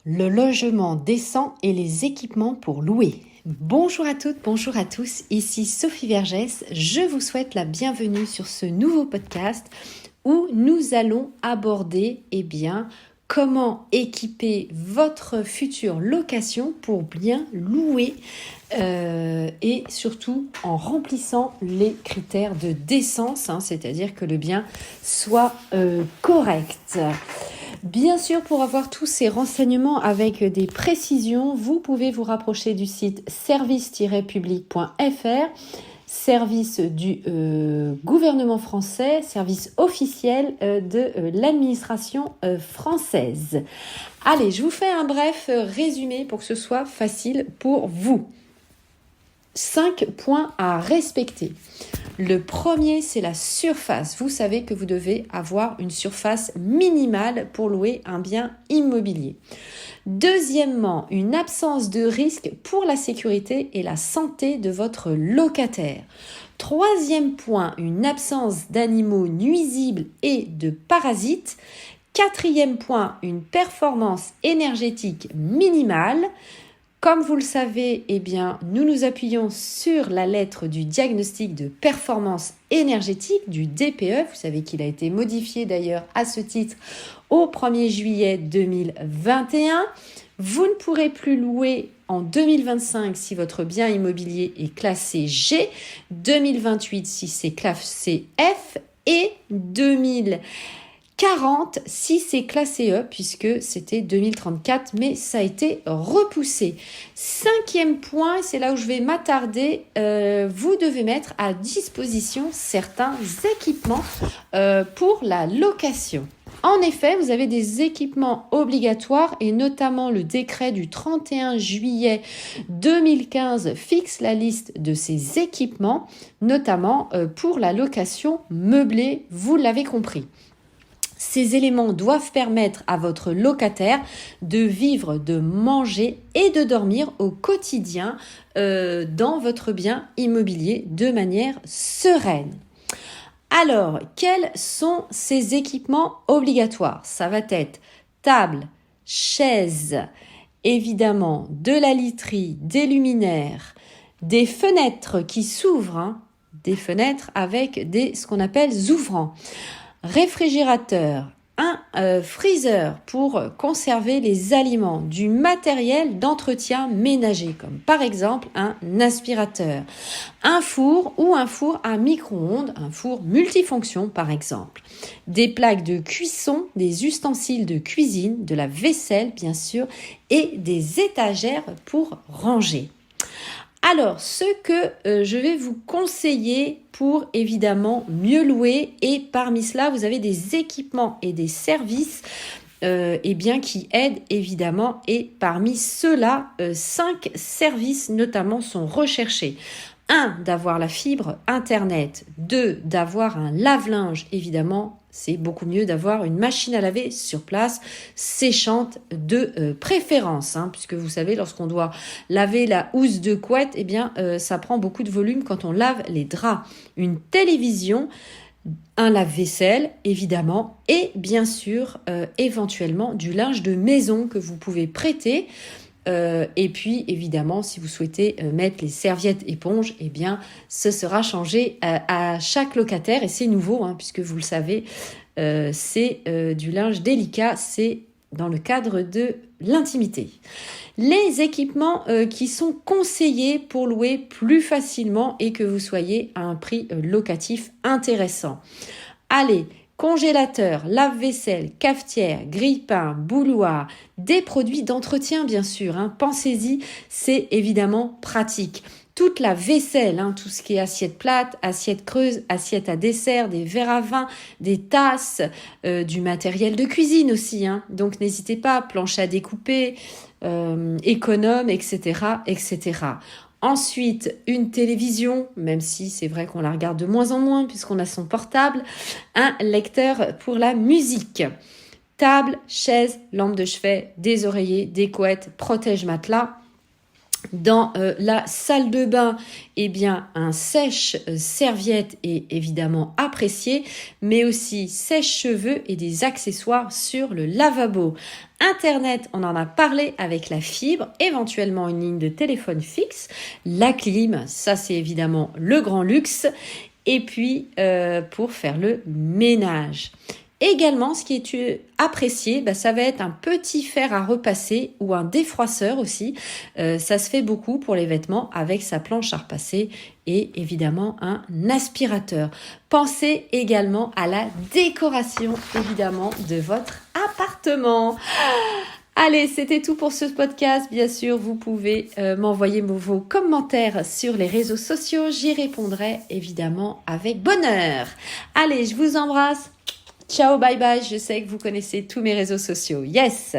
Le logement décent et les équipements pour louer. Bonjour à toutes, bonjour à tous, ici Sophie Vergès. Je vous souhaite la bienvenue sur ce nouveau podcast où nous allons aborder comment équiper votre future location pour bien louer et surtout en remplissant les critères de décence, c'est-à-dire que le bien soit correct. Bien sûr, pour avoir tous ces renseignements avec des précisions, vous pouvez vous rapprocher du site service-public.fr, service du gouvernement français, service officiel de l'administration française. Allez, je vous fais un bref résumé pour que ce soit facile pour vous. 5 points à respecter. Le premier, c'est la surface. Vous savez que vous devez avoir une surface minimale pour louer un bien immobilier. Deuxièmement, une absence de risque pour la sécurité et la santé de votre locataire. Troisième point, une absence d'animaux nuisibles et de parasites. Quatrième point, une performance énergétique minimale. Comme vous le savez, nous nous appuyons sur la lettre du diagnostic de performance énergétique du DPE. Vous savez qu'il a été modifié d'ailleurs à ce titre au 1er juillet 2021. Vous ne pourrez plus louer en 2025 si votre bien immobilier est classé G, 2028 si c'est classé F et 2040 si c'est classé E, puisque c'était 2034, mais ça a été repoussé. Cinquième point, c'est là où je vais m'attarder, vous devez mettre à disposition certains équipements pour la location. En effet, vous avez des équipements obligatoires et notamment le décret du 31 juillet 2015 fixe la liste de ces équipements, notamment pour la location meublée, vous l'avez compris. Ces éléments doivent permettre à votre locataire de vivre, de manger et de dormir au quotidien dans votre bien immobilier de manière sereine. Alors, quels sont ces équipements obligatoires ? Ça va être table, chaise, évidemment de la literie, des luminaires, des fenêtres qui s'ouvrent, des fenêtres avec ce qu'on appelle ouvrants. Réfrigérateur, un freezer pour conserver les aliments, du matériel d'entretien ménager, comme par exemple un aspirateur, un four ou un four à micro-ondes, un four multifonction par exemple, des plaques de cuisson, des ustensiles de cuisine, de la vaisselle bien sûr, et des étagères pour ranger. Alors, ce que je vais vous conseiller pour évidemment mieux louer, et parmi cela, vous avez des équipements et des services qui aident évidemment, et parmi ceux-là, 5 services notamment sont recherchés. 1, d'avoir la fibre Internet. 2, d'avoir un lave-linge, évidemment. C'est beaucoup mieux d'avoir une machine à laver sur place, séchante de préférence, puisque vous savez, lorsqu'on doit laver la housse de couette, ça prend beaucoup de volume quand on lave les draps. Une télévision, un lave-vaisselle, évidemment, et bien sûr, éventuellement, du linge de maison que vous pouvez prêter. Et puis évidemment, si vous souhaitez mettre les serviettes éponges, ce sera changé à chaque locataire, et c'est nouveau, puisque vous le savez, c'est du linge délicat, c'est dans le cadre de l'intimité. Les équipements qui sont conseillés pour louer plus facilement et que vous soyez à un prix locatif intéressant. Allez, congélateur, lave-vaisselle, cafetière, grille-pain, bouilloire, des produits d'entretien bien sûr. Pensez-y, c'est évidemment pratique. Toute la vaisselle, tout ce qui est assiette plate, assiette creuse, assiette à dessert, des verres à vin, des tasses, du matériel de cuisine aussi. Donc n'hésitez pas, planche à découper, économe, etc., etc. Ensuite, une télévision, même si c'est vrai qu'on la regarde de moins en moins puisqu'on a son portable, un lecteur pour la musique. Table, chaise, lampe de chevet, des oreillers, des couettes, protège-matelas. Dans la salle de bain, eh bien, un sèche-serviette est évidemment apprécié, mais aussi sèche-cheveux et des accessoires sur le lavabo. Internet, on en a parlé avec la fibre, éventuellement une ligne de téléphone fixe. La clim, ça c'est évidemment le grand luxe. Et puis, pour faire le ménage. Également, ce qui est apprécié, ça va être un petit fer à repasser ou un défroisseur aussi. Ça se fait beaucoup pour les vêtements avec sa planche à repasser et évidemment un aspirateur. Pensez également à la décoration évidemment de votre appartement. Allez, c'était tout pour ce podcast. Bien sûr, vous pouvez m'envoyer vos commentaires sur les réseaux sociaux. J'y répondrai évidemment avec bonheur. Allez, je vous embrasse. Ciao, bye bye. Je sais que vous connaissez tous mes réseaux sociaux. Yes!